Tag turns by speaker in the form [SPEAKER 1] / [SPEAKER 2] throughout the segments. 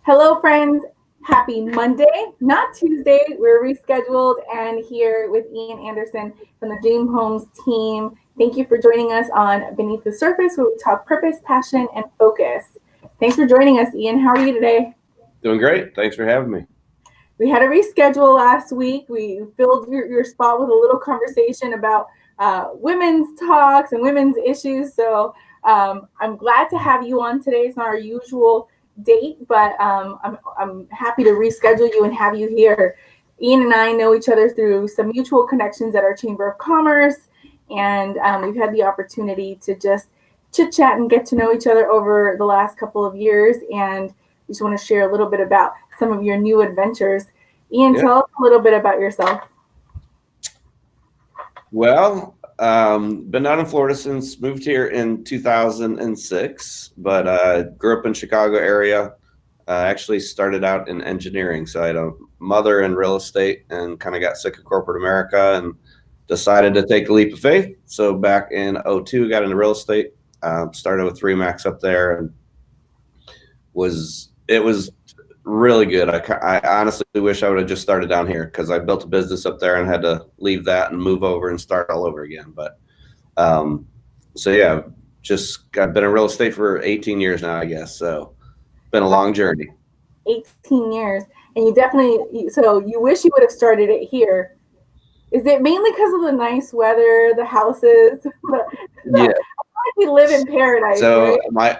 [SPEAKER 1] Hello, friends. Happy Monday, not Tuesday. We're rescheduled and here with Ian Anderson from the Dream Homes team. Thank you for joining us on Beneath the Surface, where we talk purpose, passion, and focus. Thanks for joining us, Ian. How are you today?
[SPEAKER 2] Doing great. Thanks for having me.
[SPEAKER 1] We had a reschedule last week. We filled your spot with a little conversation about women's talks and women's issues. So I'm glad to have you on today. It's not our usual date, but I'm happy to reschedule you and have you here. Ian and I know each other through some mutual connections at our Chamber of Commerce, and we've had the opportunity to just chit chat and get to know each other over the last couple of years. And we just want to share a little bit about some of your new adventures. Ian, tell us a little bit about yourself.
[SPEAKER 2] Well, been down in Florida since moved here in 2006, but grew up in Chicago area. Actually started out in engineering. So I had a mother in real estate and kind of got sick of corporate America and decided to take a leap of faith. So back in 2002, got into real estate, started with Remax up there, and it was really good. I honestly wish I would have just started down here because I built a business up there and had to leave that and move over and start all over again. But so yeah, I've been in real estate for 18 years now, I guess. So been a long journey.
[SPEAKER 1] 18 years. And so you wish you would have started it here. Is it mainly because of the nice weather, the houses?
[SPEAKER 2] Yeah.
[SPEAKER 1] We live in paradise.
[SPEAKER 2] So
[SPEAKER 1] right?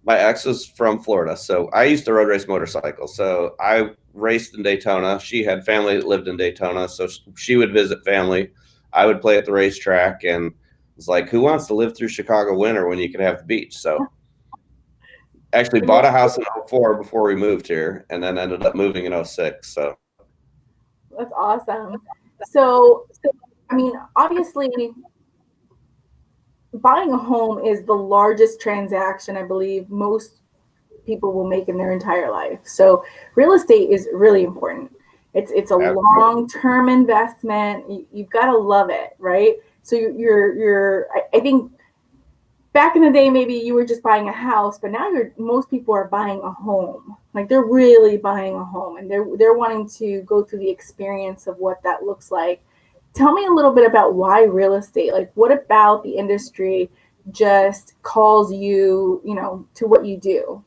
[SPEAKER 2] my ex was from Florida. So I used to road race motorcycles. So I raced in Daytona. She had family that lived in Daytona. So she would visit family. I would play at the racetrack, and it's like, who wants to live through Chicago winter when you can have the beach? So actually bought a house in 2004 before we moved here, and then ended up moving in 2006. So
[SPEAKER 1] that's awesome. So I mean, obviously, buying a home is the largest transaction I believe most people will make in their entire life. So real estate is really important. It's a long-term investment. You've got to love it, right? So I think back in the day, maybe you were just buying a house, but now most people are buying a home. Like they're really buying a home, and they're wanting to go through the experience of what that looks like. Tell me a little bit about why real estate. Like, what about the industry just calls you, to what you do?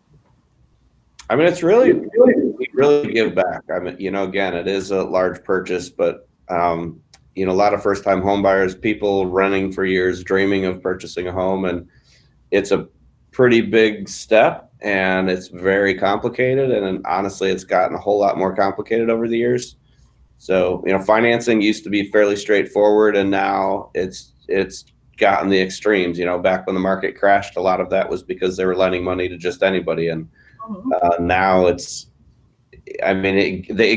[SPEAKER 2] I mean, we really give back. I mean, again, it is a large purchase, but a lot of first-time home buyers, people renting for years, dreaming of purchasing a home, and it's a pretty big step, and it's very complicated. And honestly, it's gotten a whole lot more complicated over the years. So, financing used to be fairly straightforward, and now it's gotten the extremes. Back when the market crashed, a lot of that was because they were lending money to just anybody, and now it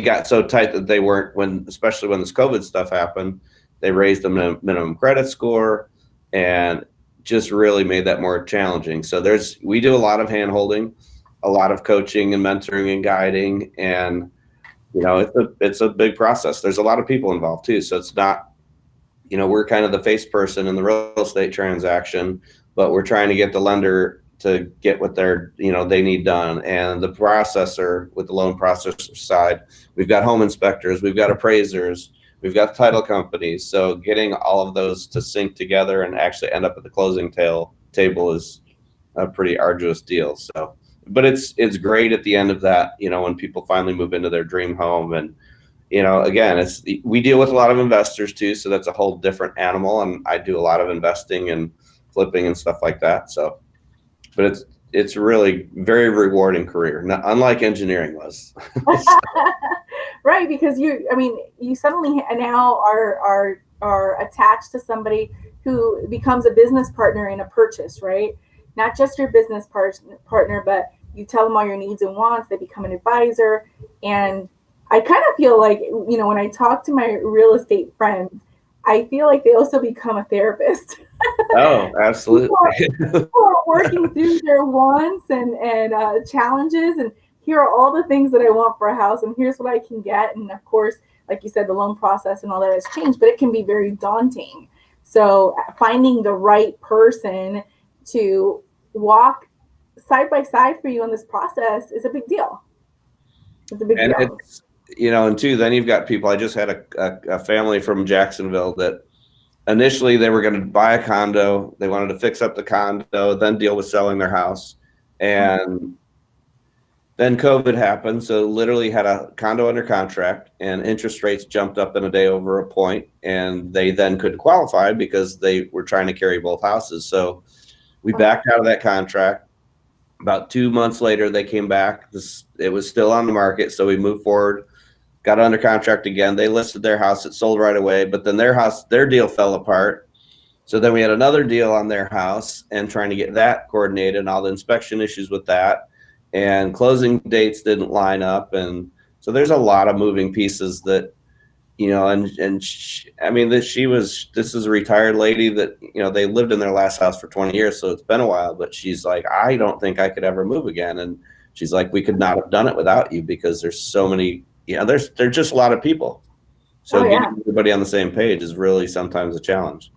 [SPEAKER 2] got so tight that they weren't, especially when this COVID stuff happened, they raised the minimum credit score and just really made that more challenging. So we do a lot of hand holding, a lot of coaching and mentoring and guiding, and it's a big process. There's a lot of people involved too. So it's not, we're kind of the face person in the real estate transaction, but we're trying to get the lender to get what they need done. And the processor with the loan processor side, we've got home inspectors, we've got appraisers, we've got title companies. So getting all of those to sync together and actually end up at the closing table is a pretty arduous deal. So, but it's great at the end of that, when people finally move into their dream home. And, again, we deal with a lot of investors too. So that's a whole different animal. And I do a lot of investing and flipping and stuff like that. So, but it's really very rewarding career, unlike engineering was.
[SPEAKER 1] Right, because you suddenly now are attached to somebody who becomes a business partner in a purchase, right? Not just your business partner, but you tell them all your needs and wants. They become an advisor. And I kind of feel like, when I talk to my real estate friends, I feel like they also become a therapist.
[SPEAKER 2] Oh, absolutely.
[SPEAKER 1] People are working through their wants and challenges, and here are all the things that I want for a house, and here's what I can get. And of course, like you said, the loan process and all that has changed, but it can be very daunting. So finding the right person to walk side by side for you in this process is a big deal. It's a big
[SPEAKER 2] And
[SPEAKER 1] deal.
[SPEAKER 2] it's, and two, then you've got people. I just had a family from Jacksonville that initially they were going to buy a condo. They wanted to fix up the condo, then deal with selling their house. And then COVID happened. So literally had a condo under contract and interest rates jumped up in a day over a point. And they then couldn't qualify because they were trying to carry both houses. So we backed out of that contract. About 2 months later, they came back. It was still on the market. So we moved forward, got under contract again. They listed their house. It sold right away. But then their deal fell apart. So then we had another deal on their house and trying to get that coordinated and all the inspection issues with that. And closing dates didn't line up. And so there's a lot of moving pieces that, this is a retired lady that, they lived in their last house for 20 years. So it's been a while, but she's like, I don't think I could ever move again. And she's like, we could not have done it without you because there's so many, there's just a lot of people. So getting everybody on the same page is really sometimes a challenge.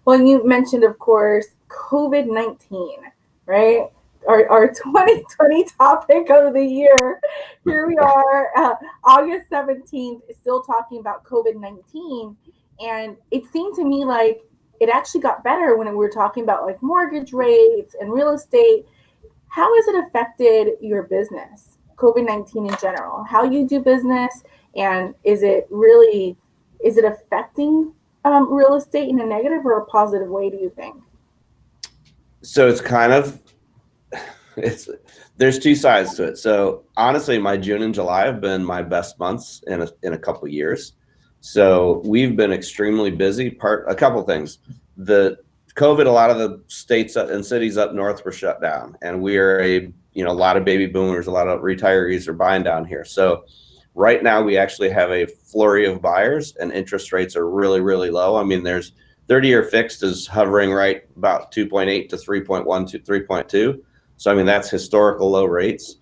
[SPEAKER 1] Well, you mentioned, of course, COVID-19, right? Our 2020 topic of the year. Here we are, August 17th, still talking about COVID-19. And it seemed to me like it actually got better when we were talking about like mortgage rates and real estate. How has it affected your business, COVID-19 in general? How you do business, and is it affecting real estate in a negative or a positive way, do you think?
[SPEAKER 2] So it's kind of, there's two sides to it. So honestly, my June and July have been my best months in a couple of years. So we've been extremely busy. A couple of things. The COVID, a lot of the states and cities up north were shut down, and we are a lot of baby boomers, a lot of retirees are buying down here. So right now we actually have a flurry of buyers, and interest rates are really, really low. I mean, there's 30-year fixed is hovering right about 2.8 to 3.1 to 3.2. So I mean, that's historical low rates.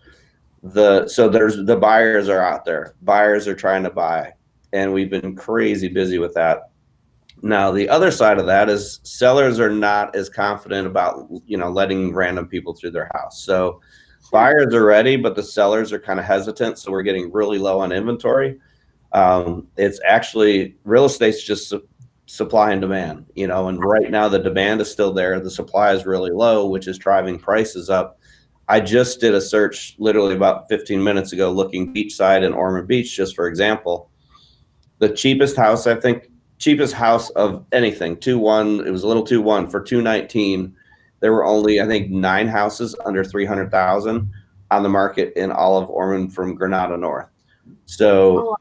[SPEAKER 2] The buyers are out there. Buyers are trying to buy, and we've been crazy busy with that. Now, the other side of that is sellers are not as confident about, letting random people through their house. So buyers are ready, but the sellers are kind of hesitant. So we're getting really low on inventory. It's actually, real estate's just supply and demand, and right now the demand is still there. The supply is really low, which is driving prices up. I just did a search literally about 15 minutes ago looking beachside in Ormond Beach, just for example. The cheapest house of anything, 2.1, it was a little 2.1 for 219. There were only, I think, 9 houses under 300,000 on the market in all of Ormond from Granada North. So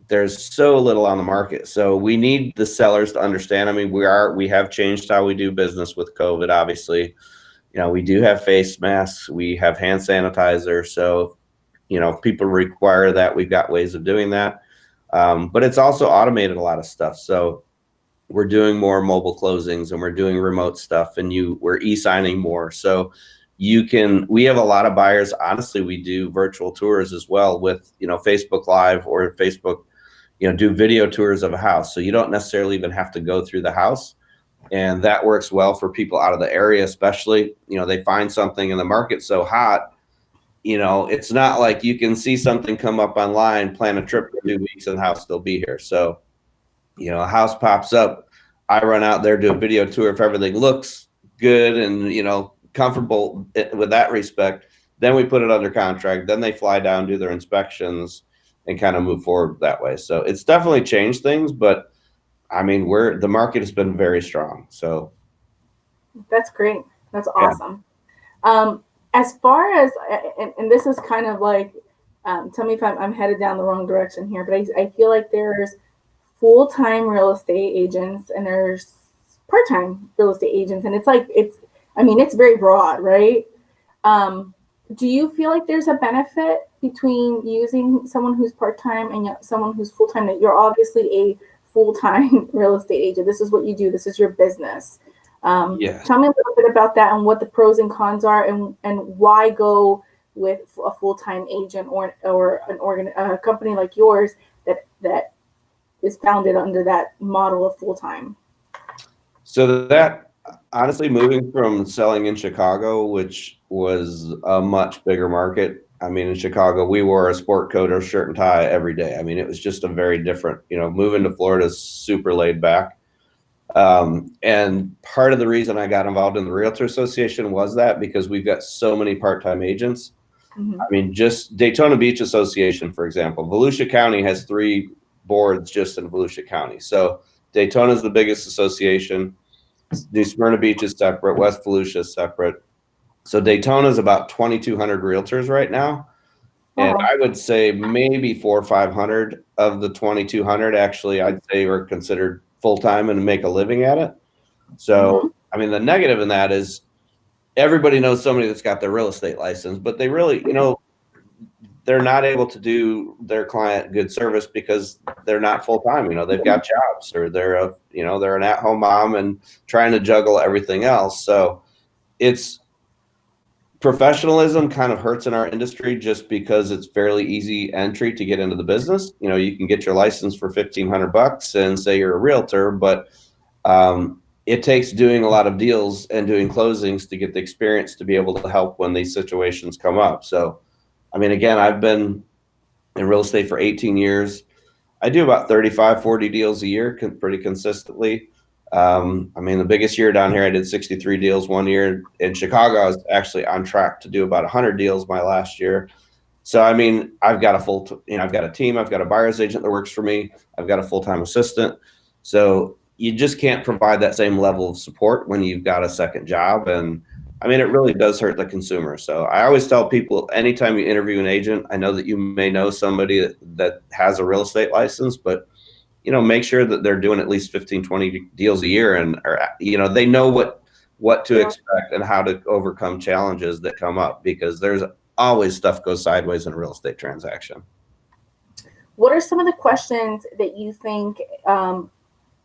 [SPEAKER 2] there's so little on the market. So we need the sellers to understand. I mean, we have changed how we do business with COVID, obviously. We do have face masks, we have hand sanitizer. So, people require that. We've got ways of doing that. But it's also automated a lot of stuff. So we're doing more mobile closings, and we're doing remote stuff, and we're e-signing more. So we have a lot of buyers. Honestly, we do virtual tours as well with, Facebook Live or Facebook, do video tours of a house. So you don't necessarily even have to go through the house. And that works well for people out of the area, especially, they find something in the market so hot, it's not like you can see something come up online, plan a trip for 2 weeks, and the house still be here. So, a house pops up, I run out there, do a video tour. If everything looks good and, comfortable with that respect, then we put it under contract. Then they fly down, do their inspections, and kind of move forward that way. So it's definitely changed things, but I mean, the market has been very strong. So
[SPEAKER 1] that's great. That's awesome. Yeah. As far as, and this is kind of like, tell me if I'm headed down the wrong direction here, but I feel like there's full-time real estate agents and there's part-time real estate agents. And it's very broad, right? Do you feel like there's a benefit between using someone who's part-time and someone who's full-time? That you're obviously a full-time real estate agent. This is what you do. This is your business. Tell me a little bit about that and what the pros and cons are, and why go with a full-time agent or a company like yours that is founded under that model of full-time.
[SPEAKER 2] So that Honestly, moving from selling in Chicago, which was a much bigger market. I mean, in Chicago, we wore a sport coat or shirt and tie every day. I mean, it was just a very different, moving to Florida is super laid back. And part of the reason I got involved in the Realtor Association was that because we've got so many part-time agents.
[SPEAKER 1] Mhm.
[SPEAKER 2] I mean, just Daytona Beach Association, for example, Volusia County has 3 boards just in Volusia County. So Daytona is the biggest association. New Smyrna Beach is separate. West Volusia is separate. So Daytona is about 2,200 realtors right now. And
[SPEAKER 1] Wow.
[SPEAKER 2] I would say maybe 400 or 500 of the 2,200 actually, I'd say, are considered full-time and make a living at it. So,
[SPEAKER 1] Mhm.
[SPEAKER 2] I mean, the negative in that is everybody knows somebody that's got their real estate license, but they really, they're not able to do their client good service because they're not full-time. They've got jobs, or they're an at-home mom and trying to juggle everything else. So it's professionalism kind of hurts in our industry just because it's fairly easy entry to get into the business. You can get your license for $1,500 and say you're a realtor, but it takes doing a lot of deals and doing closings to get the experience to be able to help when these situations come up. So, I mean, again, I've been in real estate for 18 years. I do about 35, 40 deals a year, pretty consistently. I mean, the biggest year down here, I did 63 deals one year. In Chicago, I was actually on track to do about 100 deals my last year. So, I mean, I've got I've got a team, I've got a buyer's agent that works for me, I've got a full-time assistant. So you just can't provide that same level of support when you've got a second job. And I mean, it really does hurt the consumer. So I always tell people, anytime you interview an agent, I know that you may know somebody that has a real estate license, but make sure that they're doing at least 15, 20 deals a year, and they know what to expect and how to overcome challenges that come up, because there's always stuff goes sideways in a real estate transaction.
[SPEAKER 1] What are some of the questions that you think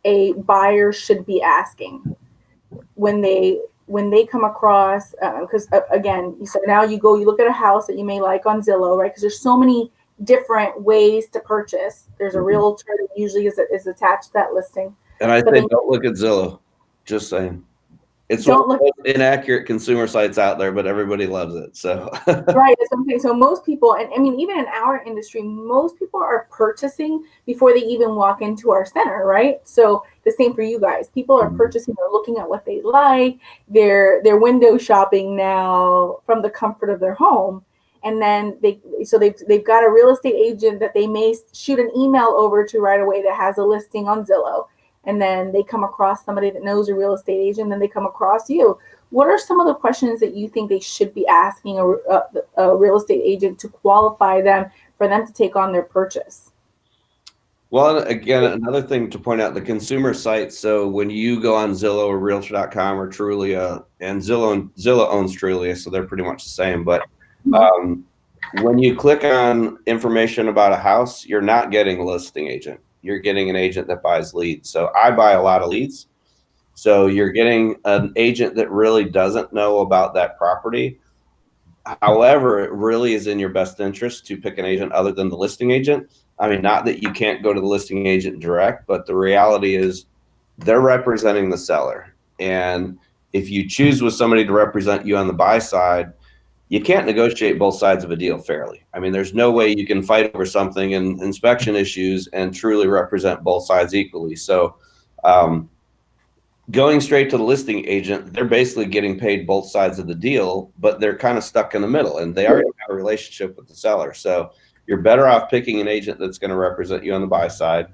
[SPEAKER 1] a buyer should be asking when they come across, because again, so now you look at a house that you may like on Zillow, right? Because there's so many different ways to purchase. There's a realtor that usually is attached to that listing.
[SPEAKER 2] And I say, don't look at Zillow. Just saying. It's one of the most inaccurate consumer sites out there, but everybody loves it. So
[SPEAKER 1] right, that's something. So most people, and I mean, even in our industry, most people are purchasing before they even walk into our center, right? So the same for you guys. People are purchasing, they're looking at what they like, they're window shopping now from the comfort of their home. And then they've got a real estate agent that they may shoot an email over to right away that has a listing on Zillow. And then they come across somebody that knows a real estate agent, then they come across you. What are some of the questions that you think they should be asking a real estate agent to qualify them for them to take on their purchase?
[SPEAKER 2] Well, again, another thing to point out, the consumer site. So when you go on Zillow or Realtor.com or Trulia, and Zillow owns Trulia, so they're pretty much the same. But when you click on information about a house, you're not getting a listing agent. You're getting an agent that buys leads. So I buy a lot of leads. So you're getting an agent that really doesn't know about that property. However, it really is in your best interest to pick an agent other than the listing agent. I mean, not that you can't go to the listing agent direct, but the reality is they're representing the seller. And if you choose with somebody to represent you on the buy side, you can't negotiate both sides of a deal fairly. I mean, there's no way you can fight over something in inspection issues and truly represent both sides equally. So, going straight to the listing agent, they're basically getting paid both sides of the deal, but they're kind of stuck in the middle, and they already have a relationship with the seller. So you're better off picking an agent that's going to represent you on the buy side.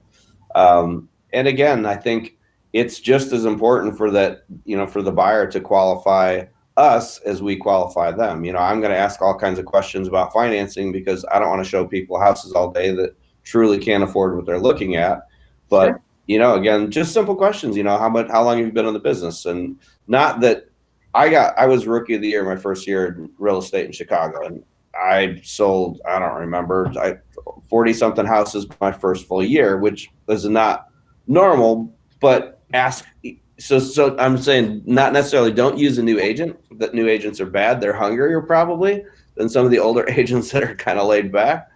[SPEAKER 2] And again, I think it's just as important for that, for the buyer to qualify us as we qualify them. I'm going to ask all kinds of questions about financing because I don't want to show people houses all day that truly can't afford what they're looking at. But
[SPEAKER 1] Sure.
[SPEAKER 2] Again, just simple questions. How long have you been in the business? And not that I was rookie of the year my first year in real estate in Chicago, and I sold, I don't remember, 40 something houses my first full year, which was not normal, but ask. So I'm saying not necessarily don't use a new agent, that new agents are bad. They're hungrier probably than some of the older agents that are kind of laid back.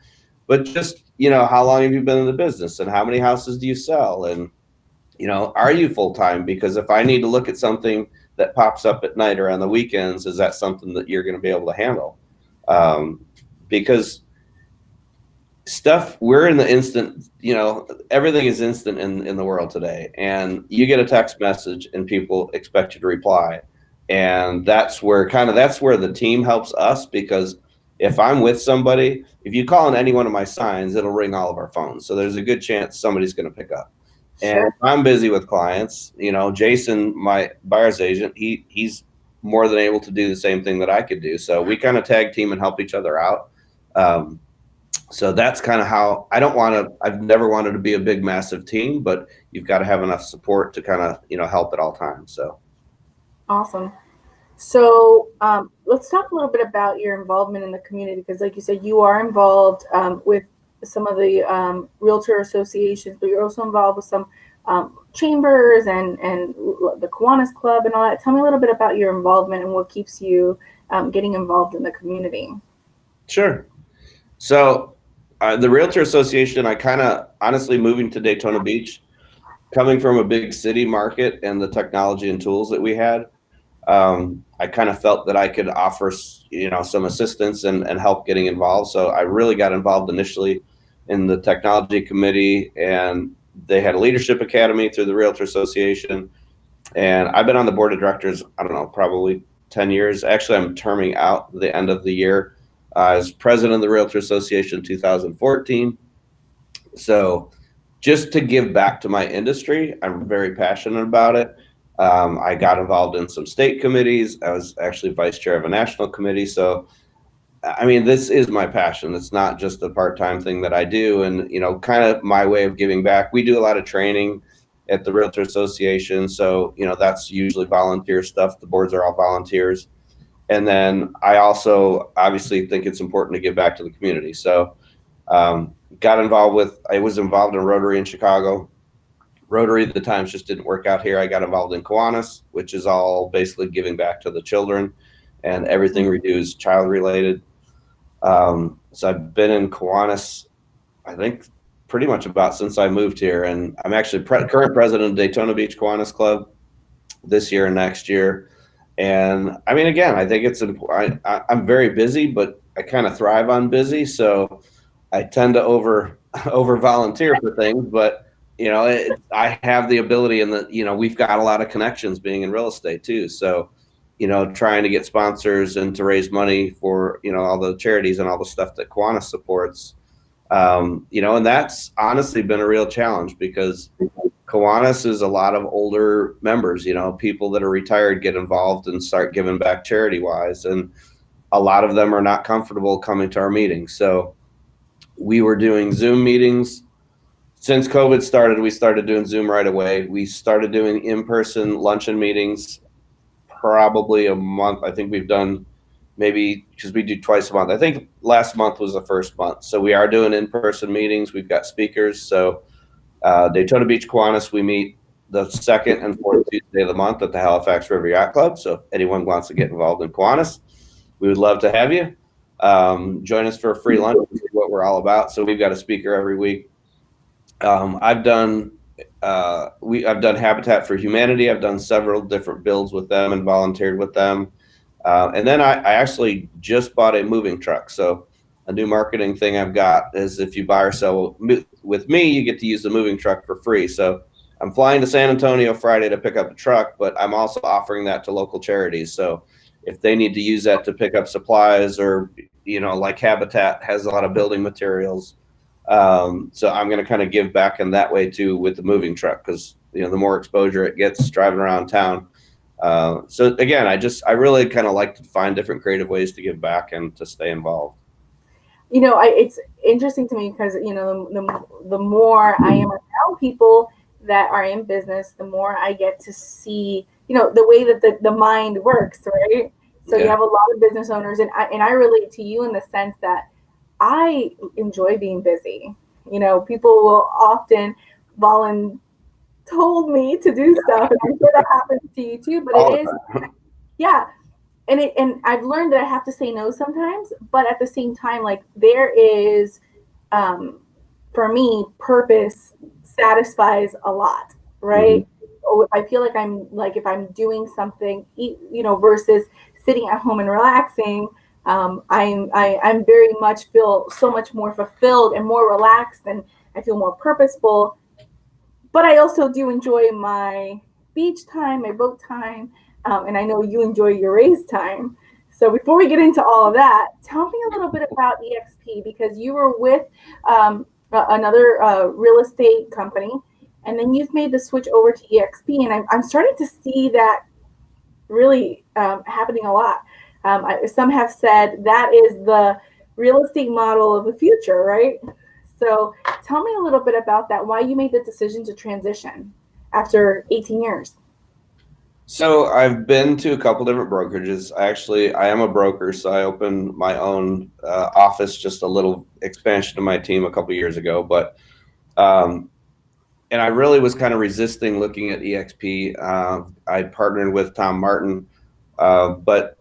[SPEAKER 2] But just, how long have you been in the business, and how many houses do you sell? And, are you full time? Because if I need to look at something that pops up at night or on the weekends, is that something that you're going to be able to handle? Because we're in the instant, everything is instant in the world today, and you get a text message and people expect you to reply. And that's where the team helps us, because if I'm with somebody, if you call on any one of my signs, it'll ring all of our phones. So there's a good chance somebody's going to pick up.
[SPEAKER 1] Sure.
[SPEAKER 2] And if I'm busy with clients, Jason, my buyer's agent, he's more than able to do the same thing that I could do. So we kind of tag team and help each other out. So that's kind of how I've never wanted to be a big, massive team, but you've got to have enough support to kind of, help at all times. So.
[SPEAKER 1] Awesome. So let's talk a little bit about your involvement in the community, because like you said, you are involved with some of the realtor associations, but you're also involved with some chambers and the Kiwanis Club and all that. Tell me a little bit about your involvement and what keeps you getting involved in the community.
[SPEAKER 2] Sure. So the Realtor Association, I kind of honestly moving to Daytona Beach, coming from a big city market and the technology and tools that we had, I kind of felt that I could offer, some assistance and help getting involved. So I really got involved initially in the technology committee, and they had a leadership academy through the Realtor Association. And I've been on the board of directors, I don't know, probably 10 years. Actually, I'm terming out the end of the year. I was president of the Realtor Association in 2014. So just to give back to my industry, I'm very passionate about it. I got involved in some state committees. I was actually vice chair of a national committee. So, I mean, this is my passion. It's not just a part-time thing that I do. And, kind of my way of giving back. We do a lot of training at the Realtor Association. So, that's usually volunteer stuff. The boards are all volunteers. And then I also obviously think it's important to give back to the community. So I was involved in Rotary in Chicago. Rotary at the times just didn't work out here. I got involved in Kiwanis, which is all basically giving back to the children, and everything we do is child related. So I've been in Kiwanis, I think, pretty much about since I moved here. And I'm actually current president of Daytona Beach Kiwanis Club this year and next year. And I mean, again, I think it's important. I'm very busy, but I kind of thrive on busy. So I tend to over volunteer for things, but I have the ability, and we've got a lot of connections being in real estate too. So, trying to get sponsors and to raise money for, all the charities and all the stuff that Kiwanis supports, and that's honestly been a real challenge, because Kiwanis is a lot of older members, people that are retired get involved and start giving back charity wise. And a lot of them are not comfortable coming to our meetings. So we were doing Zoom meetings. Since COVID started, we started doing Zoom right away. We started doing in-person luncheon meetings probably a month. I think we've done maybe, because we do twice a month. I think last month was the first month. So we are doing in-person meetings. We've got speakers. So Daytona Beach Kiwanis, we meet the second and fourth Tuesday of the month at the Halifax River Yacht Club. So if anyone wants to get involved in Kiwanis, we would love to have you. Join us for a free lunch, which is what we're all about. So we've got a speaker every week. I've done Habitat for Humanity. I've done several different builds with them and volunteered with them. And then I actually just bought a moving truck. So a new marketing thing I've got is, if you buy or sell with me, you get to use the moving truck for free. So I'm flying to San Antonio Friday to pick up a truck, but I'm also offering that to local charities. So if they need to use that to pick up supplies, or, like Habitat has a lot of building materials. So I'm going to kind of give back in that way too with the moving truck, because, the more exposure it gets driving around town. So again, I really kind of like to find different creative ways to give back and to stay involved.
[SPEAKER 1] It's interesting to me because, the more I am around people that are in business, the more I get to see, the way that the mind works, right? So You have a lot of business owners, and I relate to you in the sense that I enjoy being busy. People will often told me to do stuff, and I'm sure that happens to you too, but it is, yeah. And I've learned that I have to say no sometimes, but at the same time, like, there is, for me, purpose satisfies a lot, right? oh, if I feel like if I'm doing something, versus sitting at home and relaxing, I'm very much feel so much more fulfilled and more relaxed, and I feel more purposeful. But I also do enjoy my beach time, my boat time, and I know you enjoy your race time. So before we get into all of that, tell me a little bit about EXP, because you were with another real estate company, and then you've made the switch over to EXP, and I'm starting to see that really happening a lot. Some have said that is the real estate model of the future, right? So tell me a little bit about that, why you made the decision to transition after 18 years.
[SPEAKER 2] So I've been to a couple different brokerages. I am a broker, so I opened my own office, just a little expansion to my team a couple years ago. But and I really was kind of resisting looking at EXP. I partnered with Tom Martin, but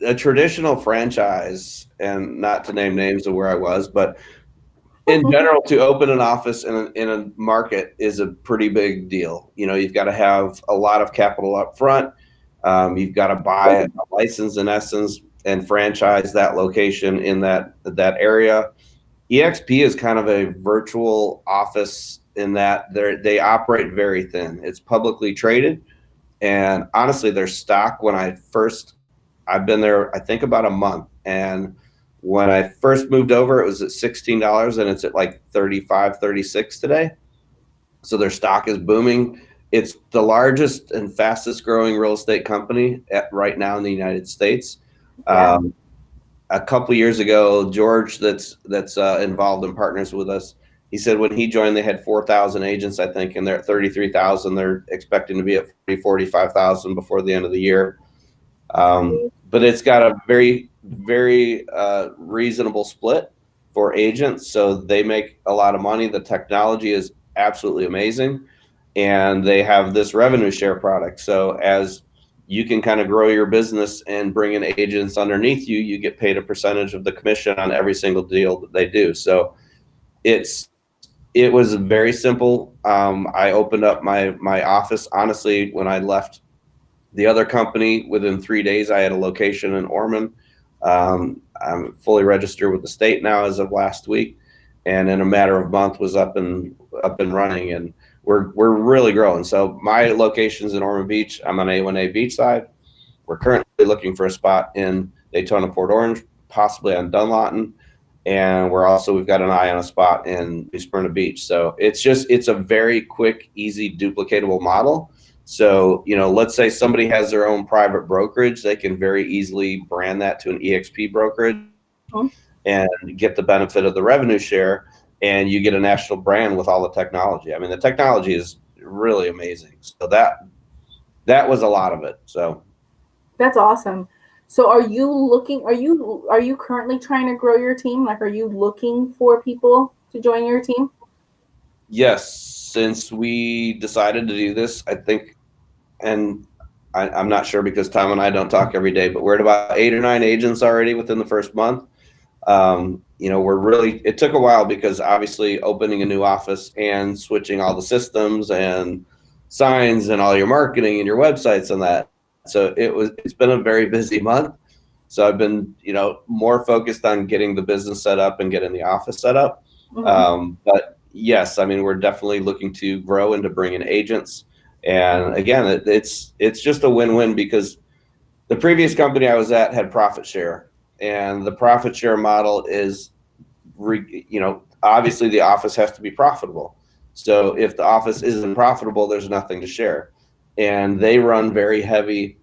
[SPEAKER 2] a traditional franchise, and not to name names of where I was, but in general, to open an office in a market is a pretty big deal. You've got to have a lot of capital up front. You've got to buy a license, in essence, and franchise that location in that area. EXP is kind of a virtual office in that they operate very thin. It's publicly traded, and honestly, their stock, I've been there, I think, about a month, and when I first moved over, it was at $16, and it's at like 35, 36 today. So their stock is booming. It's the largest and fastest growing real estate company right now in the United States.
[SPEAKER 1] Yeah.
[SPEAKER 2] A couple years ago, George, that's involved in partners with us, he said when he joined, they had 4,000 agents, I think, and they're at 33,000. They're expecting to be at 45,000 before the end of the year. But it's got a very, very reasonable split for agents, so they make a lot of money. The technology is absolutely amazing, and they have this revenue share product. So as you can kind of grow your business and bring in agents underneath you, you get paid a percentage of the commission on every single deal that they do. So it was very simple. I opened up my office, honestly, when I left the other company. Within 3 days, I had a location in Ormond. I'm fully registered with the state now as of last week, and in a matter of a month was up and running, and we're really growing. So my location's in Ormond Beach. I'm on A1A Beachside. We're currently looking for a spot in Daytona, Port Orange, possibly on Dunlawton, and we've got an eye on a spot in New Smyrna Beach. So it's a very quick, easy, duplicatable model. So, let's say somebody has their own private brokerage, they can very easily brand that to an EXP brokerage and get the benefit of the revenue share, and you get a national brand with all the technology. I mean, the technology is really amazing. So that was a lot of it. So
[SPEAKER 1] that's awesome. So are you currently trying to grow your team? Like, are you looking for people to join your team?
[SPEAKER 2] Yes, since we decided to do this, I think, and I'm not sure because Tom and I don't talk every day, but we're at about 8 or 9 agents already within the first month. It took a while because obviously opening a new office and switching all the systems and signs and all your marketing and your websites and that. So it's been a very busy month. So I've been, more focused on getting the business set up and getting the office set up. But yes, I mean, we're definitely looking to grow and to bring in agents. And again, it's just a win-win because the previous company I was at had profit share, and the profit share model is, obviously the office has to be profitable. So if the office isn't profitable, there's nothing to share. And they run very heavy.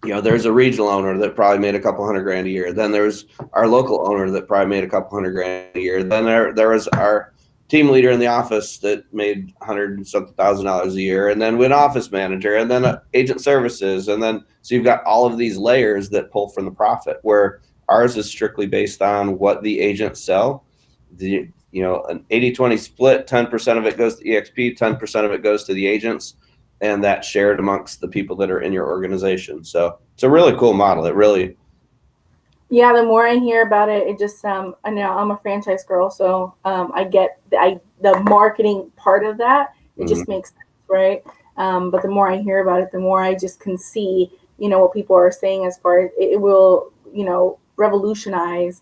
[SPEAKER 2] There's a regional owner that probably made a couple $100,000 a year. Then there's our local owner that probably made a couple $100,000 a year. Then there was our team leader in the office that made $100,000 a year, and then an office manager, and then agent services, and then so you've got all of these layers that pull from the profit. Where ours is strictly based on what the agents sell. An 80-20 split. 10% of it goes to EXP, 10% of it goes to the agents, and that's shared amongst the people that are in your organization. So it's a really cool model. It really.
[SPEAKER 1] Yeah, the more I hear about it, it just I know I'm a franchise girl, so I get the marketing part of that, It just makes sense, right? But the more I hear about it, the more I just can see, what people are saying as far as it will, revolutionize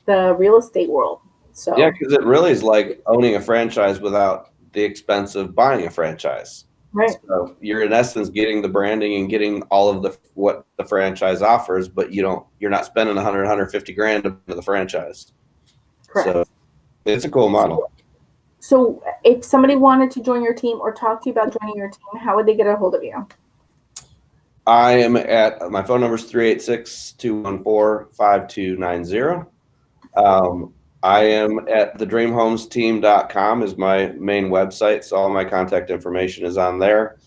[SPEAKER 1] the real estate world. So
[SPEAKER 2] Yeah, because it really is like owning a franchise without the expense of buying a franchise.
[SPEAKER 1] right,
[SPEAKER 2] So you're in essence getting the branding and getting all of what the franchise offers, but you're not spending 150 grand into the franchise. So
[SPEAKER 1] correct.
[SPEAKER 2] it's a cool model.
[SPEAKER 1] So if somebody wanted to join your team or talk to you about joining your team, how would they get a hold of you?
[SPEAKER 2] I am my phone number is 386-214-5290. I am at thedreamhomesteam.com is my main website. So all my contact information is on there.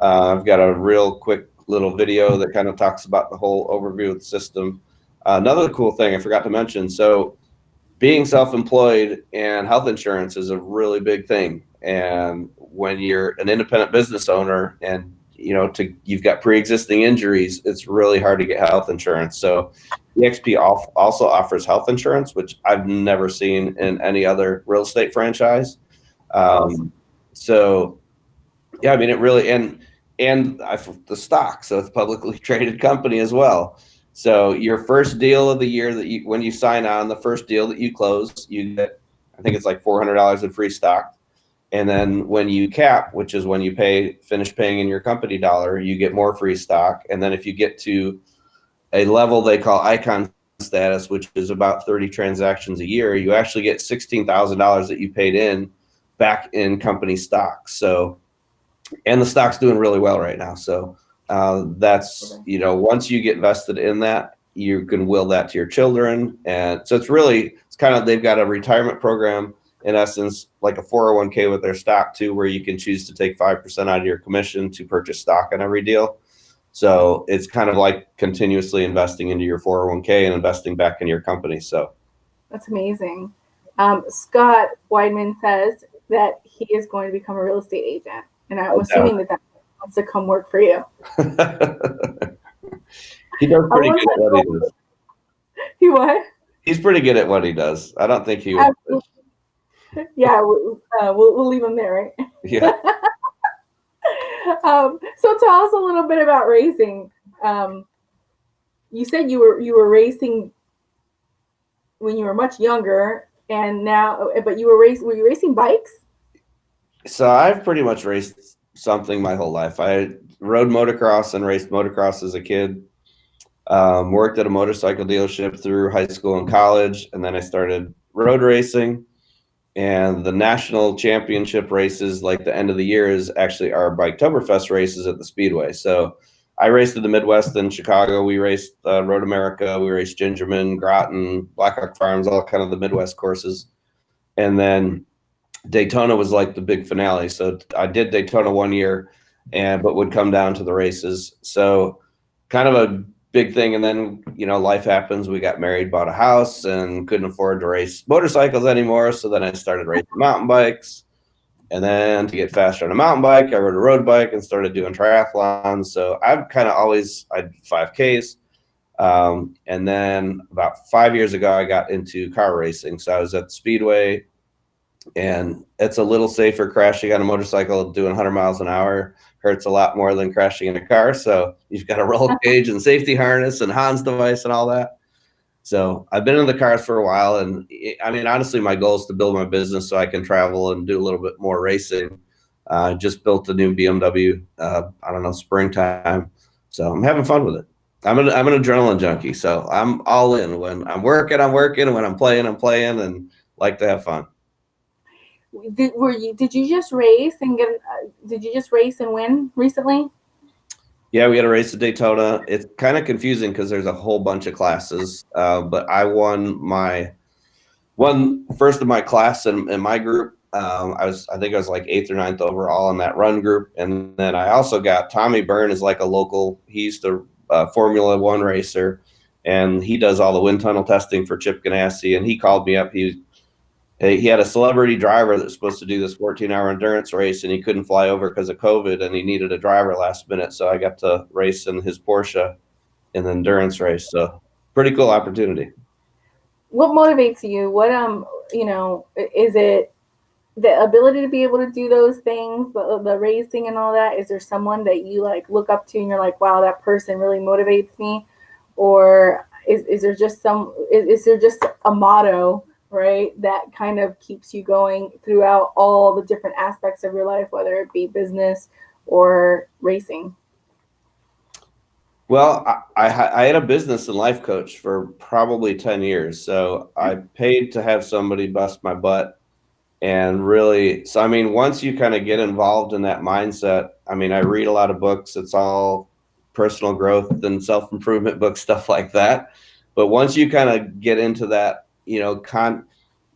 [SPEAKER 2] I've got a real quick little video that kind of talks about the whole overview of the system. Another cool thing I forgot to mention. So being self-employed and health insurance is a really big thing. And when you're an independent business owner and you've got pre-existing injuries, it's really hard to get health insurance. So EXP also offers health insurance, which I've never seen in any other real estate franchise.
[SPEAKER 1] Awesome.
[SPEAKER 2] So yeah, I mean, it really, the stock, so it's a publicly traded company as well. So your first deal of the year when you sign on, the first deal that you close, you get, I think it's like $400 in free stock. And then when you cap, which is when you finish paying in your company dollar, you get more free stock. And then if you get to a level they call icon status, which is about 30 transactions a year, you actually get $16,000 that you paid in back in company stock. So, and the stock's doing really well right now. So that's, once you get vested in that, you can will that to your children. And so it's kind of, they've got a retirement program in essence, like a 401k with their stock too, where you can choose to take 5% out of your commission to purchase stock on every deal. So it's kind of like continuously investing into your 401k and investing back in your company. So
[SPEAKER 1] that's amazing. Scott Weidman says that he is going to become a real estate agent, and I'm assuming that wants to come work for you.
[SPEAKER 2] He does pretty good at what he does.
[SPEAKER 1] He what?
[SPEAKER 2] He's pretty good at what he does. I don't think he would.
[SPEAKER 1] Yeah, we'll leave him there, right?
[SPEAKER 2] Yeah.
[SPEAKER 1] So tell us a little bit about racing. You said you were racing when you were much younger, and now, but were you racing bikes?
[SPEAKER 2] So I've pretty much raced something my whole life. I rode motocross and raced motocross as a kid. Worked at a motorcycle dealership through high school and college, and then I started road racing. And the national championship races, like the end of the year, is actually our Biketoberfest races at the Speedway. So I raced in the Midwest in Chicago. We raced Road America. We raced Gingerman, Groton, Blackhawk Farms, all kind of the Midwest courses. And then Daytona was like the big finale. So I did Daytona one year, but would come down to the races. So kind of a big thing. And then, life happens. We got married, bought a house, and couldn't afford to race motorcycles anymore. So then I started racing mountain bikes. And then to get faster on a mountain bike, I rode a road bike and started doing triathlons. So I've kind of I did 5Ks. And then about 5 years ago, I got into car racing. So I was at the Speedway, and it's a little safer crashing on a motorcycle doing 100 miles an hour. Hurts a lot more than crashing in a car. So you've got a roll cage and safety harness and Hans device and all that. So I've been in the cars for a while. And I mean, honestly, my goal is to build my business so I can travel and do a little bit more racing. Just built a new BMW, springtime. So I'm having fun with it. I'm an adrenaline junkie. So I'm all in. When I'm working, I'm working. When I'm playing, and like to have fun.
[SPEAKER 1] Did you just race and win recently?
[SPEAKER 2] Yeah, we had a race at Daytona. It's kind of confusing because there's a whole bunch of classes, but I won first of my class in my group. I think I was like 8th or 9th overall in that run group, and then I also got Tommy Byrne is like a local. He's the Formula One racer, and he does all the wind tunnel testing for Chip Ganassi. And he called me up. He had a celebrity driver that's supposed to do this 14-hour endurance race, and he couldn't fly over because of COVID, and he needed a driver last minute. So I got to race in his Porsche in the endurance race. So pretty cool opportunity.
[SPEAKER 1] What motivates you? What is it the ability to be able to do those things, the racing and all that, is there someone that you like look up to and you're like, wow, that person really motivates me? Or is there just is there just a motto, right, that kind of keeps you going throughout all the different aspects of your life, whether it be business or racing?
[SPEAKER 2] Well, I had a business and life coach for probably 10 years. So I paid to have somebody bust my butt. And really, so I mean, once you kind of get involved in that mindset, I mean, I read a lot of books. It's all personal growth and self-improvement books, stuff like that. But once you kind of get into that, and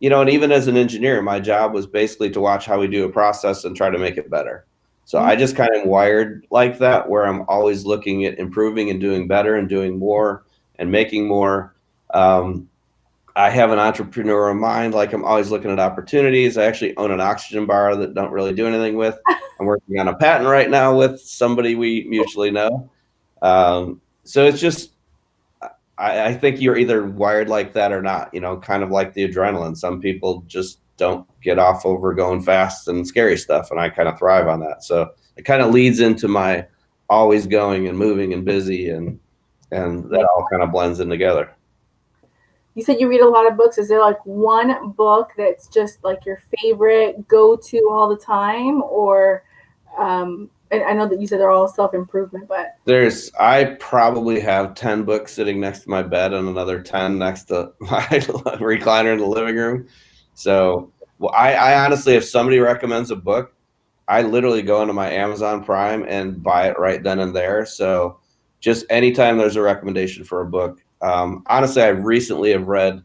[SPEAKER 2] even as an engineer, my job was basically to watch how we do a process and try to make it better. So I just kind of wired like that, where I'm always looking at improving and doing better and doing more and making more. I have an entrepreneurial mind. Like, I'm always looking at opportunities. I actually own an oxygen bar that don't really do anything with. I'm working on a patent right now with somebody we mutually know. So it's just, I think you're either wired like that or not, kind of like the adrenaline. Some people just don't get off over going fast and scary stuff, and I kind of thrive on that. So it kind of leads into my always going and moving and busy, and that all kind of blends in together.
[SPEAKER 1] You said you read a lot of books. Is there like one book that's just like your favorite go-to all the time? Or and I know that you said they're all self-improvement, but
[SPEAKER 2] I probably have 10 books sitting next to my bed and another 10 next to my recliner in the living room. So I honestly, if somebody recommends a book, I literally go into my Amazon Prime and buy it right then and there. So just anytime there's a recommendation for a book, honestly, I recently have read,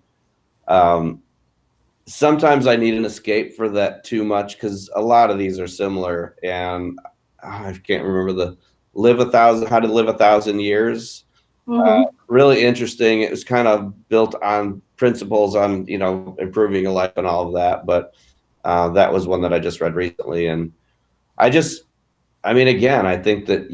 [SPEAKER 2] sometimes I need an escape for that too much, because a lot of these are similar, and I can't remember how to live 1,000 years. Really interesting. It was kind of built on principles on, improving your life and all of that. But that was one that I just read recently. And again, I think that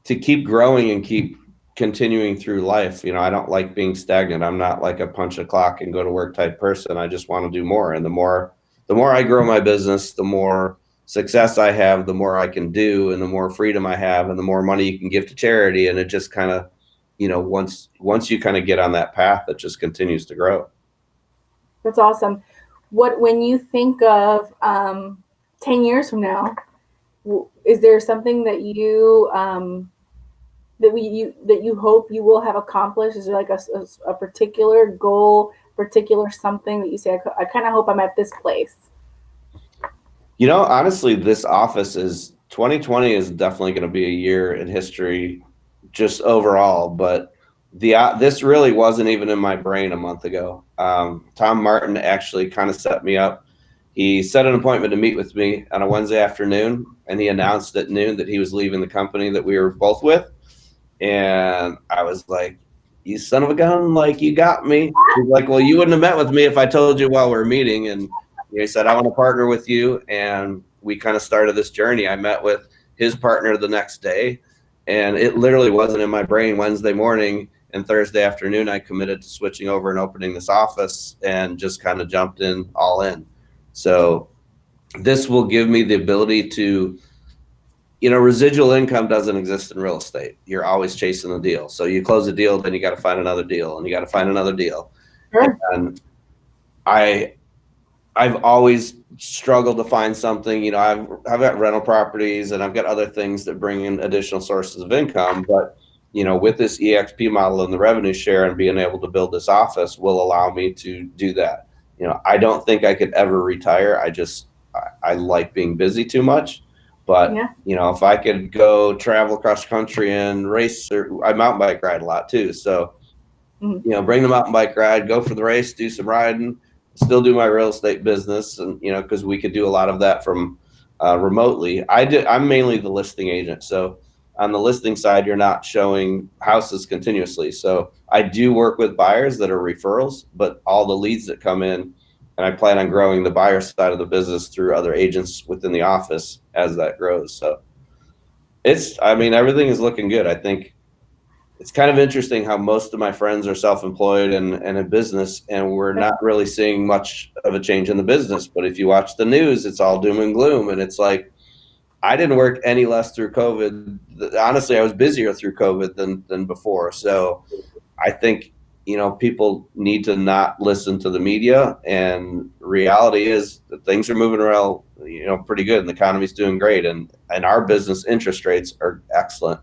[SPEAKER 2] to keep growing and keep continuing through life, I don't like being stagnant. I'm not like a punch a clock and go to work type person. I just want to do more. And the more I grow my business, the more success I have, the more I can do, and the more freedom I have, and the more money you can give to charity. And it just kind of, once you kind of get on that path, it just continues to grow.
[SPEAKER 1] That's awesome. When you think of 10 years from now, is there something that you that you hope you will have accomplished? Is there like a particular goal, particular something that you say, I kind of hope I'm at this place?
[SPEAKER 2] Honestly, this office 2020 is definitely going to be a year in history just overall, but this really wasn't even in my brain a month ago. Tom Martin actually kind of set me up. He set an appointment to meet with me on a Wednesday afternoon, and he announced at noon that he was leaving the company that we were both with. And I was like, you son of a gun, like, you got me. He's like, well, you wouldn't have met with me if I told you while we were meeting. And he said, I want to partner with you. And we kind of started this journey. I met with his partner the next day, and it literally wasn't in my brain. Wednesday morning and Thursday afternoon, I committed to switching over and opening this office, and just kind of jumped in all in. So this will give me the ability to, residual income doesn't exist in real estate. You're always chasing the deal. So you close a deal, then you got to find another deal, and you got to find another deal.
[SPEAKER 1] Sure.
[SPEAKER 2] And I've always struggled to find something. I've got rental properties, and I've got other things that bring in additional sources of income. But, with this EXP model and the revenue share and being able to build this office will allow me to do that. I don't think I could ever retire. I like being busy too much. But, if I could go travel across the country and race, or I mountain bike ride a lot too. So, bring the mountain bike ride, go for the race, do some riding, still do my real estate business. And, because we could do a lot of that from remotely. I'm mainly the listing agent. So on the listing side, you're not showing houses continuously. So I do work with buyers that are referrals, but all the leads that come in, and I plan on growing the buyer side of the business through other agents within the office as that grows. So everything is looking good. I think it's kind of interesting how most of my friends are self-employed and in business, and we're not really seeing much of a change in the business. But if you watch the news, it's all doom and gloom. And it's like, I didn't work any less through COVID. Honestly, I was busier through COVID than before. So I think, people need to not listen to the media, and reality is that things are moving around, pretty good, and the economy's doing great, and our business interest rates are excellent.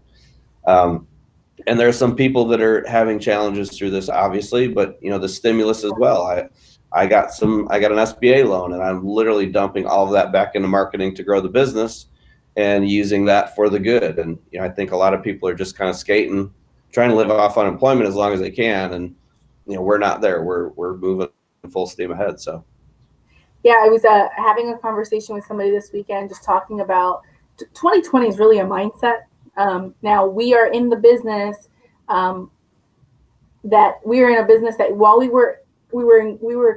[SPEAKER 2] And there are some people that are having challenges through this, obviously, but the stimulus as well. I got an SBA loan, and I'm literally dumping all of that back into marketing to grow the business and using that for the good. And I think a lot of people are just kind of skating, trying to live off unemployment as long as they can, and we're not there. We're moving full steam ahead. So
[SPEAKER 1] yeah, I was having a conversation with somebody this weekend, just talking about 2020 is really a mindset. Now we are in the business that while we were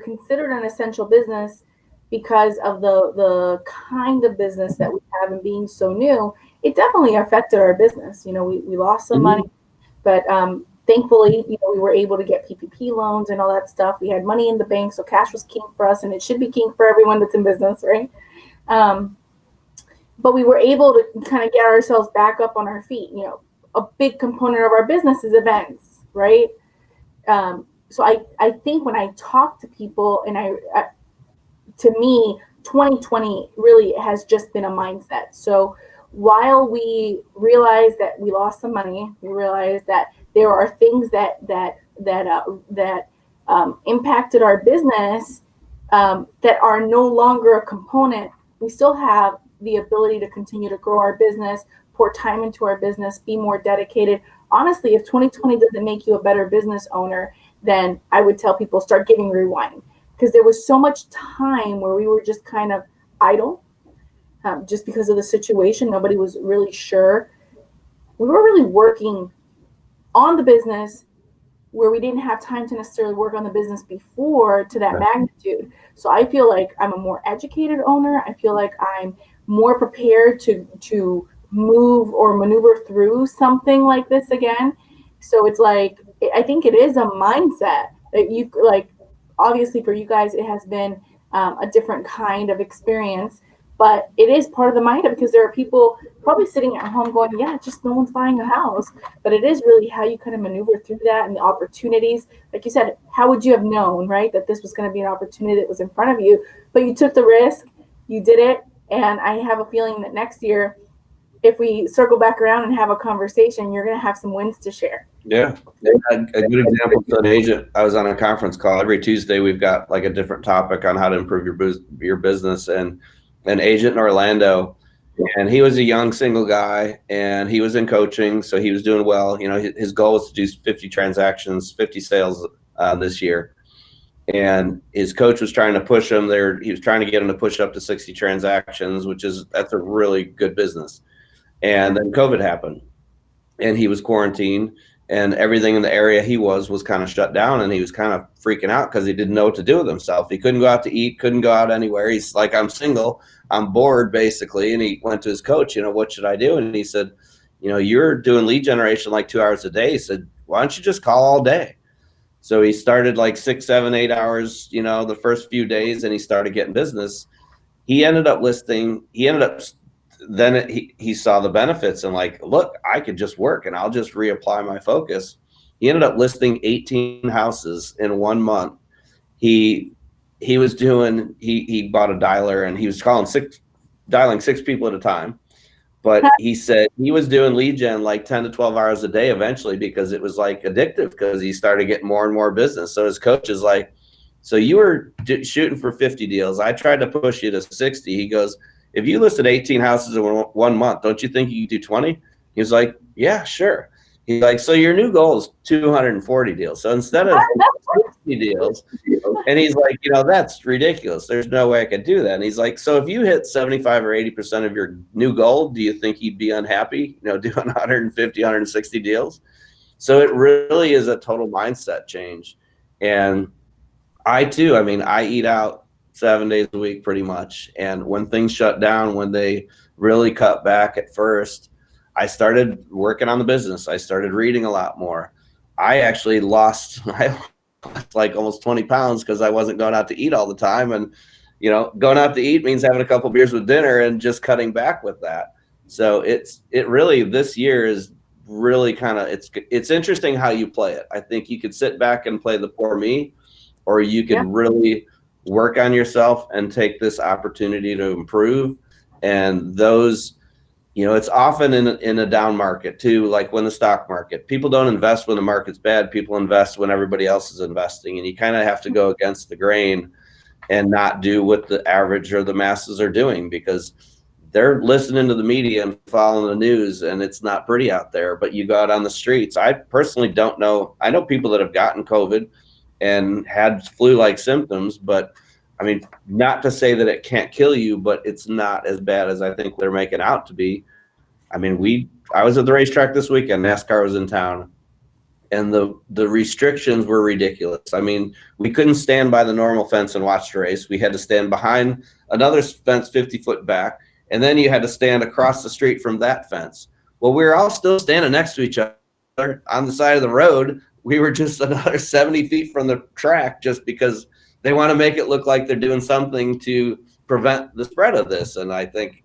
[SPEAKER 1] considered an essential business because of the kind of business that we have and being so new. It definitely affected our business. We lost some money, but thankfully, we were able to get PPP loans and all that stuff. We had money in the bank, so cash was king for us, and it should be king for everyone that's in business, right? But we were able to kind of get ourselves back up on our feet. A big component of our business is events, right? So I think when I talk to people, and to me, 2020 really has just been a mindset. So while we realize that we lost some money, we realize that there are things that impacted our business that are no longer a component. We still have the ability to continue to grow our business, pour time into our business, be more dedicated. Honestly, if 2020 doesn't make you a better business owner, then I would tell people start giving rewind, because there was so much time where we were just kind of idle, just because of the situation. Nobody was really sure. We were really working on the business where we didn't have time to necessarily work on the business before to that magnitude. So I feel like I'm a more educated owner. I feel like I'm more prepared to move or maneuver through something like this again. So it's like, I think it is a mindset that you like. Obviously for you guys, it has been a different kind of experience, but it is part of the mindset, because there are people probably sitting at home going, yeah, just no one's buying a house. But it is really how you kind of maneuver through that and the opportunities. Like you said, how would you have known, right, that this was going to be an opportunity that was in front of you? But you took the risk, you did it. And I have a feeling that next year, if we circle back around and have a conversation, you're going to have some wins to share.
[SPEAKER 2] Yeah. A good example for an agent. I was on a conference call. Every Tuesday, we've got like a different topic on how to improve your business. And an agent in Orlando, and he was a young single guy, and he was in coaching, so he was doing well. His goal was to do 50 transactions, 50 sales this year. And his coach was trying to push him there. He was trying to get him to push up to 60 transactions, that's a really good business. And then COVID happened, and he was quarantined, and everything in the area he was kind of shut down, and he was kind of freaking out because he didn't know what to do with himself. He couldn't go out to eat, couldn't go out anywhere. He's like, I'm single, I'm bored, basically. And he went to his coach, what should I do? And he said, you're doing lead generation like 2 hours a day. He said, why don't you just call all day? So he started like 6, 7, 8 hours, the first few days, and he started getting business. He ended up then he saw the benefits and like, look, I could just work and I'll just reapply my focus. He ended up listing 18 houses in 1 month. He bought a dialer, and he was dialing 6 people at a time. But he said he was doing lead gen like 10 to 12 hours a day eventually, because it was like addictive, because he started getting more and more business. So his coach is like, so you were shooting for 50 deals. I tried to push you to 60. He goes, if you listed 18 houses in 1 month, don't you think you could do 20? He was like, yeah, sure. He's like, so your new goal is 240 deals. So instead of 60 deals, and he's like, that's ridiculous. There's no way I could do that. And he's like, so if you hit 75 or 80% of your new goal, do you think you'd be unhappy, doing 150, 160 deals? So it really is a total mindset change. And I eat out 7 days a week pretty much. And when things shut down, when they really cut back at first, I started working on the business. I started reading a lot more. I actually lost like almost 20 pounds because I wasn't going out to eat all the time. And, going out to eat means having a couple beers with dinner and just cutting back with that. So it really, this year is really kind of, it's interesting how you play it. I think you could sit back and play the poor me, or you could really work on yourself and take this opportunity to improve. And those, it's often in a down market too, like when the stock market, people don't invest when the market's bad. People invest when everybody else is investing, and you kind of have to go against the grain and not do what the average or the masses are doing, because they're listening to the media and following the news, and it's not pretty out there. But you go out on the streets. I personally don't know. I know people that have gotten COVID and had flu-like symptoms, but I mean, not to say that it can't kill you, but it's not as bad as I think they're making out to be. I mean, I was at the racetrack this weekend. NASCAR was in town, and the restrictions were ridiculous. I mean, we couldn't stand by the normal fence and watch the race. We had to stand behind another fence 50 foot back, and then you had to stand across the street from that fence. Well, we were all still standing next to each other on the side of the road. We were just another 70 feet from the track, just because they want to make it look like they're doing something to prevent the spread of this. And I think,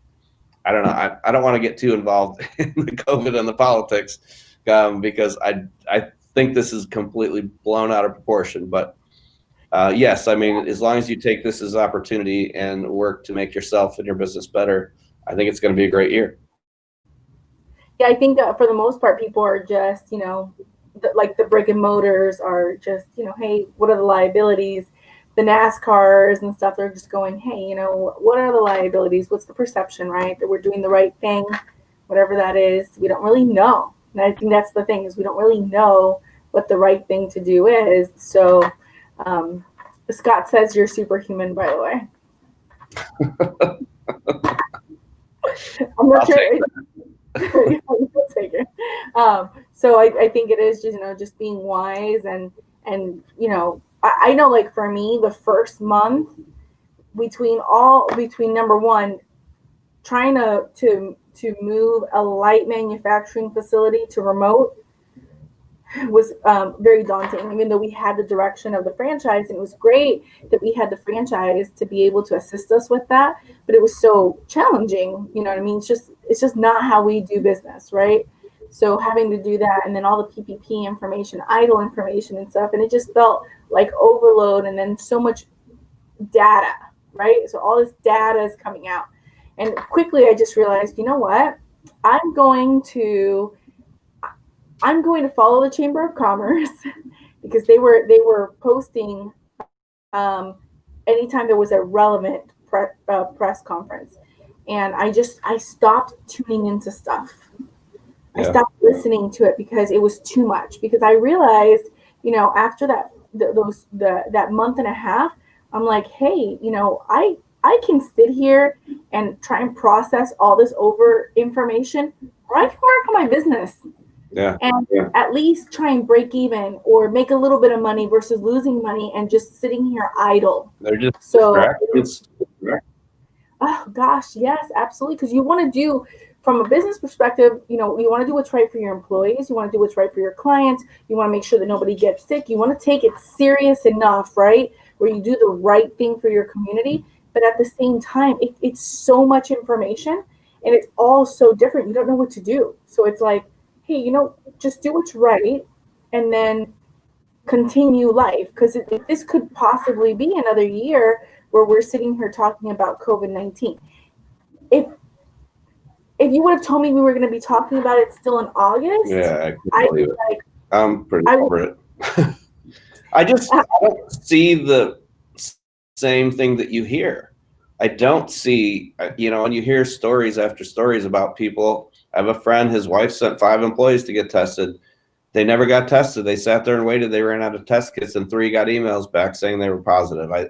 [SPEAKER 2] I don't know, I don't want to get too involved in the COVID and the politics, because I think this is completely blown out of proportion. But yes, I mean, as long as you take this as opportunity and work to make yourself and your business better, I think it's going to be a great year.
[SPEAKER 1] Yeah, I think for the most part, people are just, like the brick and mortars are just, hey, what are the liabilities? The NASCARs and stuff, they're just going, hey, what are the liabilities? What's the perception, right? That we're doing the right thing, whatever that is. We don't really know. And I think that's the thing, is we don't really know what the right thing to do is. So Scott says you're superhuman, by the way. I'm not sure. So I think it is just, just being wise and I know, like for me, the first month between number one, trying to move a light manufacturing facility to remote was very daunting, even though we had the direction of the franchise, and it was great that we had the franchise to be able to assist us with that, but it was so challenging. You know what I mean? It's just not how we do business, right? So having to do that, and then all the PPP information, idle information and stuff, and it just felt like overload, and then so much data, right? So all this data is coming out. And quickly I just realized, you know what? I'm going to follow the Chamber of Commerce because they were posting anytime there was a relevant press conference. And I stopped tuning into stuff. Yeah. I stopped listening to it because it was too much, because I realized, after that month and a half, I'm like, hey, I can sit here and try and process all this over information, or I can work on my business.
[SPEAKER 2] Yeah.
[SPEAKER 1] And at least try and break even or make a little bit of money versus losing money and just sitting here idle.
[SPEAKER 2] They're just
[SPEAKER 1] distracted. Oh gosh, yes, absolutely. Because you want to do, from a business perspective, you want to do what's right for your employees. You want to do what's right for your clients. You want to make sure that nobody gets sick. You want to take it serious enough, right, where you do the right thing for your community. But at the same time, it's so much information, and it's all so different. You don't know what to do. So it's like, hey, just do what's right, and then continue life. Because this could possibly be another year where we're sitting here talking about COVID-19. If you would have told me we were going to be talking about it still in August,
[SPEAKER 2] I believe it. Like, I'm pretty over it. I don't see the same thing that you hear. I don't see, when you hear stories after stories about people. I have a friend, his wife sent 5 employees to get tested. They never got tested. They sat there and waited. They ran out of test kits, and 3 got emails back saying they were positive. I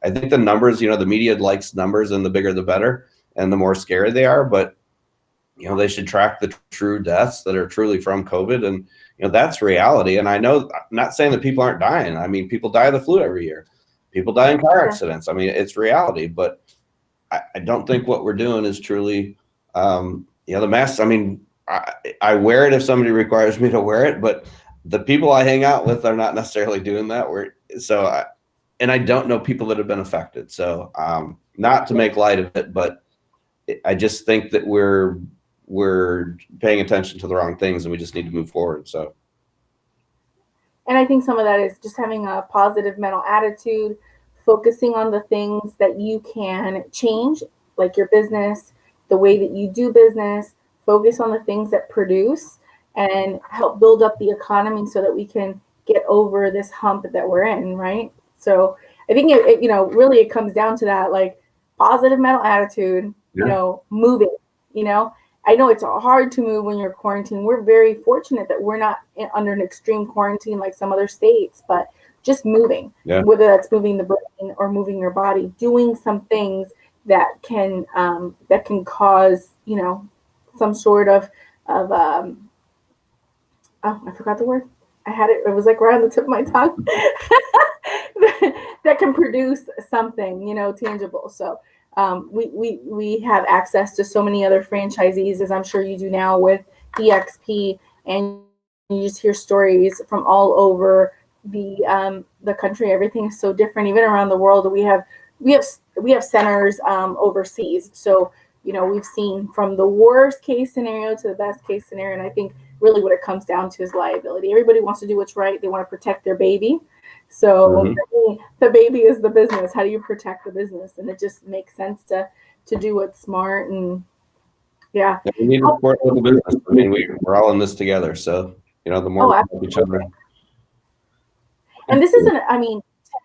[SPEAKER 2] think the numbers, the media likes numbers, and the bigger the better, and the more scary they are. But, they should track the true deaths that are truly from COVID. And, that's reality. And I know, I'm not saying that people aren't dying. I mean, people die of the flu every year. People die in car accidents. I mean, it's reality. But I don't think what we're doing is truly, the masks. I mean, I wear it if somebody requires me to wear it, but the people I hang out with are not necessarily doing that. And I don't know people that have been affected. So not to make light of it, but I just think that we're paying attention to the wrong things and we just need to move forward. So.
[SPEAKER 1] And I think some of that is just having a positive mental attitude, focusing on the things that you can change, like your business, the way that you do business, focus on the things that produce and help build up the economy so that we can get over this hump that we're in, right? So I think really it comes down to that, like positive mental attitude, moving, I know it's hard to move when you're quarantined. We're very fortunate that we're not under an extreme quarantine like some other states, but just moving, whether that's moving the brain or moving your body, doing some things that can cause, some sort of oh, I forgot the word. I had it. It was like right on the tip of my tongue. That can produce something, tangible. So we have access to so many other franchisees, as I'm sure you do now with EXP, and you just hear stories from all over the country. Everything is so different, even around the world. We have centers overseas. So we've seen from the worst case scenario to the best case scenario, and I think really what it comes down to is liability. Everybody wants to do what's right. They want to protect their baby. So the baby is the business. How do you protect the business? And it just makes sense to do what's smart. And we
[SPEAKER 2] need to support the business. I mean, we're all in this together. So, the more we help each other.
[SPEAKER 1] And this isn't, to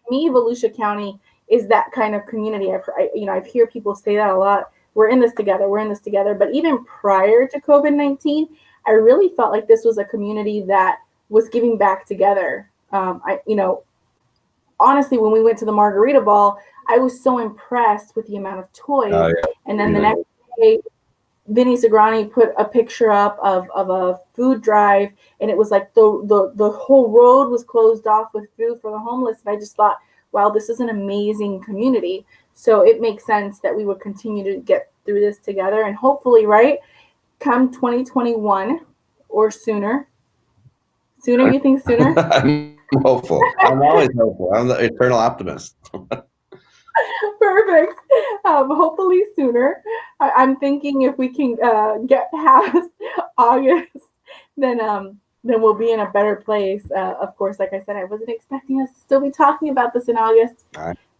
[SPEAKER 1] me, Volusia County is that kind of community. I've heard people say that a lot. We're in this together. We're in this together. But even prior to COVID-19, I really felt like this was a community that was giving back together. Honestly, when we went to the Margarita Ball, I was so impressed with the amount of toys. And then the next day, Vinny Zagrani put a picture up of a food drive, and it was like the whole road was closed off with food for the homeless. And I just thought, wow, this is an amazing community. So it makes sense that we would continue to get through this together, and hopefully, right, come 2021 or sooner. Sooner, you think sooner?
[SPEAKER 2] I'm hopeful. I'm always hopeful. I'm the eternal optimist.
[SPEAKER 1] Perfect. Hopefully sooner. I'm thinking if we can get past August, then we'll be in a better place. Of course, like I said, I wasn't expecting us to still be talking about this in August.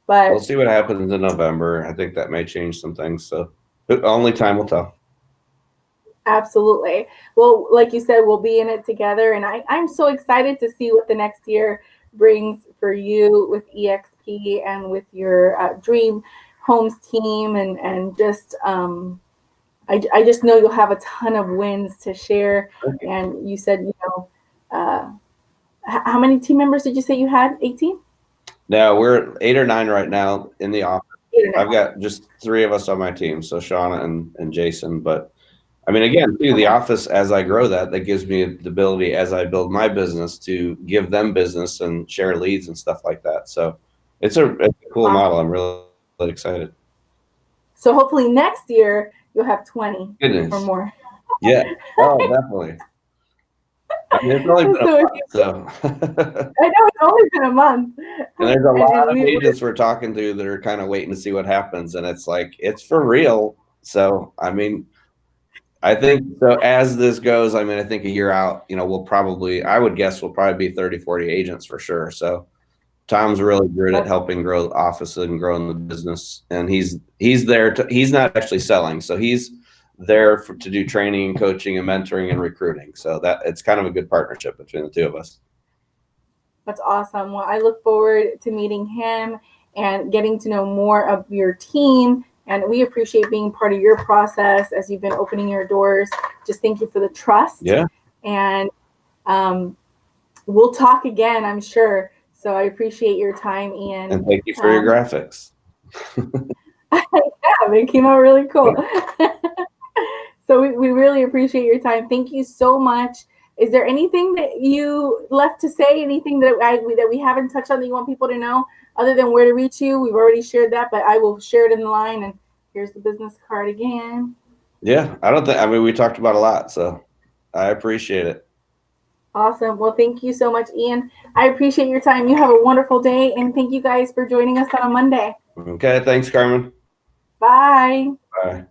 [SPEAKER 1] But
[SPEAKER 2] we'll see what happens in November. I think that may change some things. So only time will tell.
[SPEAKER 1] Absolutely. Well, like you said, we'll be in it together. And I'm so excited to see what the next year brings for you with EXP and with your Dream Homes team. And just, I just know you'll have a ton of wins to share. Okay. And you said, how many team members did you say you had? 18?
[SPEAKER 2] No, we're 8 or 9 right now in the office. I've got just 3 of us on my team. So Shauna and Jason, but I mean, again, too, the office, as I grow that gives me the ability as I build my business to give them business and share leads and stuff like that. So it's a cool model. I'm really, really excited.
[SPEAKER 1] So hopefully next year you'll have 20 or more.
[SPEAKER 2] Yeah. Oh, definitely. I mean, it's only been a month, so.
[SPEAKER 1] I know it's only been a month.
[SPEAKER 2] And there's a lot of agents we're talking to that are kind of waiting to see what happens. And it's like, it's for real. So, I mean, I think so as this goes, I mean, I think a year out, I would guess we'll probably be 30, 40 agents for sure. So Tom's really good at helping grow the office and growing the business. And he's there he's not actually selling. So he's there to do training and coaching and mentoring and recruiting. So that it's kind of a good partnership between the two of us.
[SPEAKER 1] That's awesome. Well, I look forward to meeting him and getting to know more of your team. And we appreciate being part of your process as you've been opening your doors. Just thank you for the trust.
[SPEAKER 2] Yeah.
[SPEAKER 1] And we'll talk again, I'm sure. So I appreciate your time, Ian.
[SPEAKER 2] And thank you for your graphics.
[SPEAKER 1] Yeah, they came out really cool. So we really appreciate your time. Thank you so much. Is there anything that you left to say? Anything that we haven't touched on that you want people to know? Other than where to reach you, we've already shared that, but I will share it in the line. And here's the business card again.
[SPEAKER 2] Yeah, we talked about a lot. So I appreciate it.
[SPEAKER 1] Awesome. Well, thank you so much, Ian. I appreciate your time. You have a wonderful day, and thank you guys for joining us on a Monday.
[SPEAKER 2] Okay, thanks, Carmen.
[SPEAKER 1] Bye.
[SPEAKER 2] Bye.